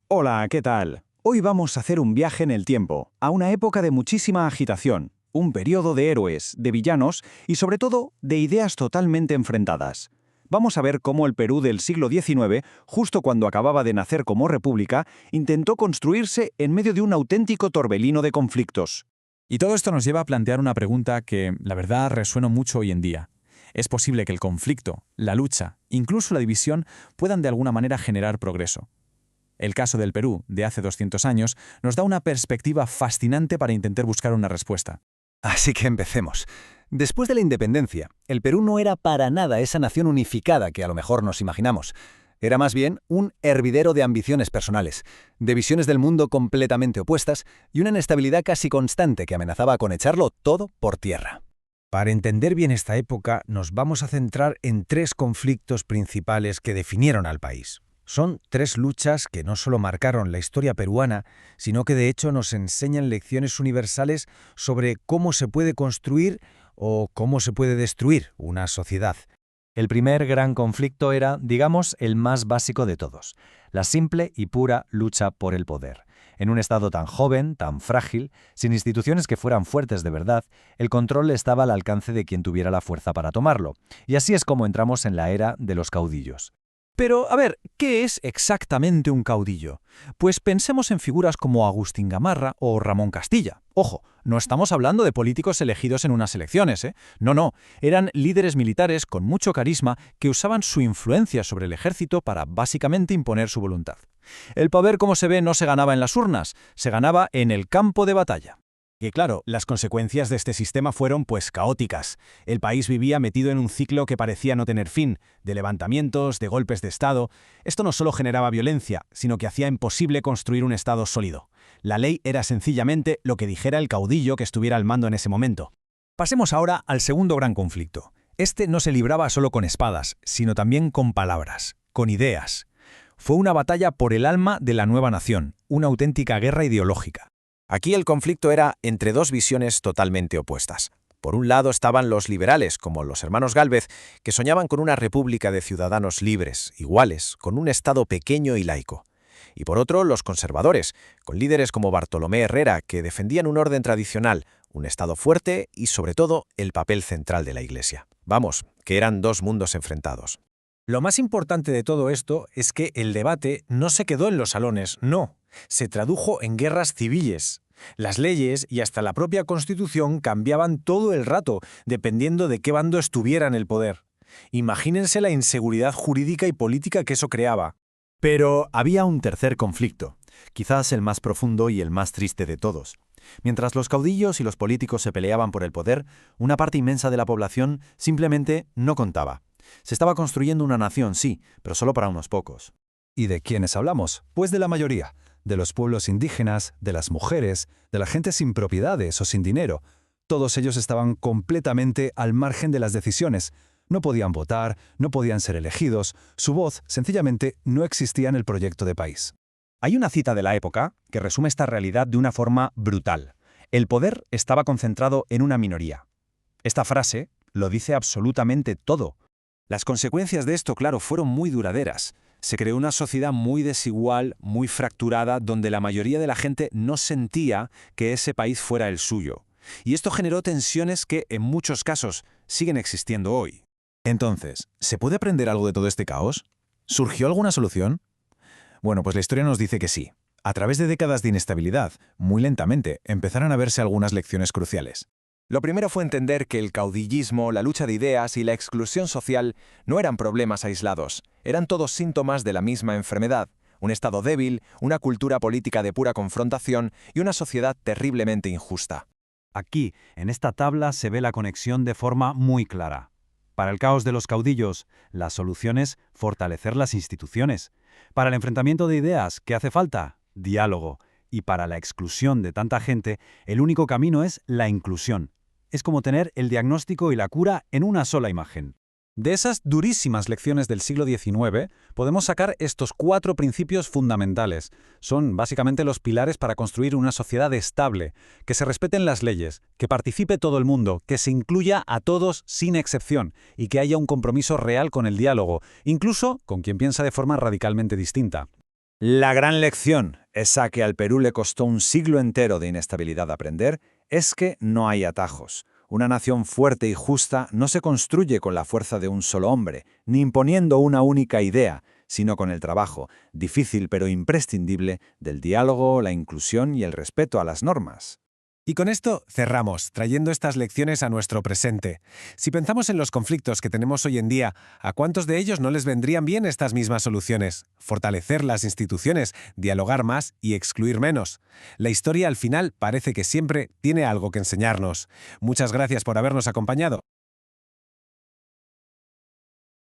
Hola, ¿qué tal? Hoy vamos a hacer un viaje en el tiempo, a una época de muchísima agitación, un periodo de héroes, de villanos y sobre todo de ideas totalmente enfrentadas. Vamos a ver cómo el Perú del siglo XIX, justo cuando acababa de nacer como república, intentó construirse en medio de un auténtico torbellino de conflictos. Y todo esto nos lleva a plantear una pregunta que, la verdad, resuena mucho hoy en día. ¿Es posible que el conflicto, la lucha, incluso la división puedan de alguna manera generar progreso? El caso del Perú, de hace 200 años, nos da una perspectiva fascinante para intentar buscar una respuesta. Así que empecemos. Después de la independencia, el Perú no era para nada esa nación unificada que a lo mejor nos imaginamos. Era más bien un hervidero de ambiciones personales, de visiones del mundo completamente opuestas y una inestabilidad casi constante que amenazaba con echarlo todo por tierra. Para entender bien esta época, nos vamos a centrar en tres conflictos principales que definieron al país. Son tres luchas que no solo marcaron la historia peruana, sino que de hecho nos enseñan lecciones universales sobre cómo se puede construir o cómo se puede destruir una sociedad. El primer gran conflicto era, digamos, el más básico de todos, la simple y pura lucha por el poder. En un estado tan joven, tan frágil, sin instituciones que fueran fuertes de verdad, el control estaba al alcance de quien tuviera la fuerza para tomarlo. Y así es como entramos en la era de los caudillos. Pero, a ver, ¿qué es exactamente un caudillo? Pues pensemos en figuras como Agustín Gamarra o Ramón Castilla. Ojo, no estamos hablando de políticos elegidos en unas elecciones, ¿eh? No, eran líderes militares con mucho carisma que usaban su influencia sobre el ejército para básicamente imponer su voluntad. El poder, como se ve, no se ganaba en las urnas, se ganaba en el campo de batalla. Y claro, las consecuencias de este sistema fueron pues caóticas. El país vivía metido en un ciclo que parecía no tener fin, de levantamientos, de golpes de Estado. Esto no solo generaba violencia, sino que hacía imposible construir un Estado sólido. La ley era sencillamente lo que dijera el caudillo que estuviera al mando en ese momento. Pasemos ahora al segundo gran conflicto. Este no se libraba solo con espadas, sino también con palabras, con ideas. Fue una batalla por el alma de la nueva nación, una auténtica guerra ideológica. Aquí el conflicto era entre dos visiones totalmente opuestas. Por un lado estaban los liberales, como los hermanos Gálvez, que soñaban con una república de ciudadanos libres, iguales, con un Estado pequeño y laico. Y por otro, los conservadores, con líderes como Bartolomé Herrera, que defendían un orden tradicional, un Estado fuerte y, sobre todo, el papel central de la Iglesia. Vamos, que eran dos mundos enfrentados. Lo más importante de todo esto es que el debate no se quedó en los salones, no. Se tradujo en guerras civiles. Las leyes y hasta la propia Constitución cambiaban todo el rato, dependiendo de qué bando estuviera en el poder. Imagínense la inseguridad jurídica y política que eso creaba. Pero había un tercer conflicto, quizás el más profundo y el más triste de todos. Mientras los caudillos y los políticos se peleaban por el poder, una parte inmensa de la población simplemente no contaba. Se estaba construyendo una nación, sí, pero solo para unos pocos. ¿Y de quiénes hablamos? Pues de la mayoría. De los pueblos indígenas, de las mujeres, de la gente sin propiedades o sin dinero. Todos ellos estaban completamente al margen de las decisiones. No podían votar, no podían ser elegidos, su voz sencillamente no existía en el proyecto de país. Hay una cita de la época que resume esta realidad de una forma brutal. El poder estaba concentrado en una minoría. Esta frase lo dice absolutamente todo. Las consecuencias de esto, claro, fueron muy duraderas. Se creó una sociedad muy desigual, muy fracturada, donde la mayoría de la gente no sentía que ese país fuera el suyo. Y esto generó tensiones que, en muchos casos, siguen existiendo hoy. Entonces, ¿se puede aprender algo de todo este caos? ¿Surgió alguna solución? Bueno, pues la historia nos dice que sí. A través de décadas de inestabilidad, muy lentamente, empezaron a verse algunas lecciones cruciales. Lo primero fue entender que el caudillismo, la lucha de ideas y la exclusión social no eran problemas aislados, eran todos síntomas de la misma enfermedad, un Estado débil, una cultura política de pura confrontación y una sociedad terriblemente injusta. Aquí, en esta tabla, se ve la conexión de forma muy clara. Para el caos de los caudillos, la solución es fortalecer las instituciones. Para el enfrentamiento de ideas, ¿qué hace falta? Diálogo. Y para la exclusión de tanta gente, el único camino es la inclusión. Es como tener el diagnóstico y la cura en una sola imagen. De esas durísimas lecciones del siglo XIX, podemos sacar estos 4 principios fundamentales. Son básicamente los pilares para construir una sociedad estable, que se respeten las leyes, que participe todo el mundo, que se incluya a todos sin excepción y que haya un compromiso real con el diálogo, incluso con quien piensa de forma radicalmente distinta. La gran lección, esa que al Perú le costó un siglo entero de inestabilidad aprender, es que no hay atajos. Una nación fuerte y justa no se construye con la fuerza de un solo hombre, ni imponiendo una única idea, sino con el trabajo, difícil pero imprescindible, del diálogo, la inclusión y el respeto a las normas. Y con esto cerramos, trayendo estas lecciones a nuestro presente. Si pensamos en los conflictos que tenemos hoy en día, ¿a cuántos de ellos no les vendrían bien estas mismas soluciones? Fortalecer las instituciones, dialogar más y excluir menos. La historia al final parece que siempre tiene algo que enseñarnos. Muchas gracias por habernos acompañado.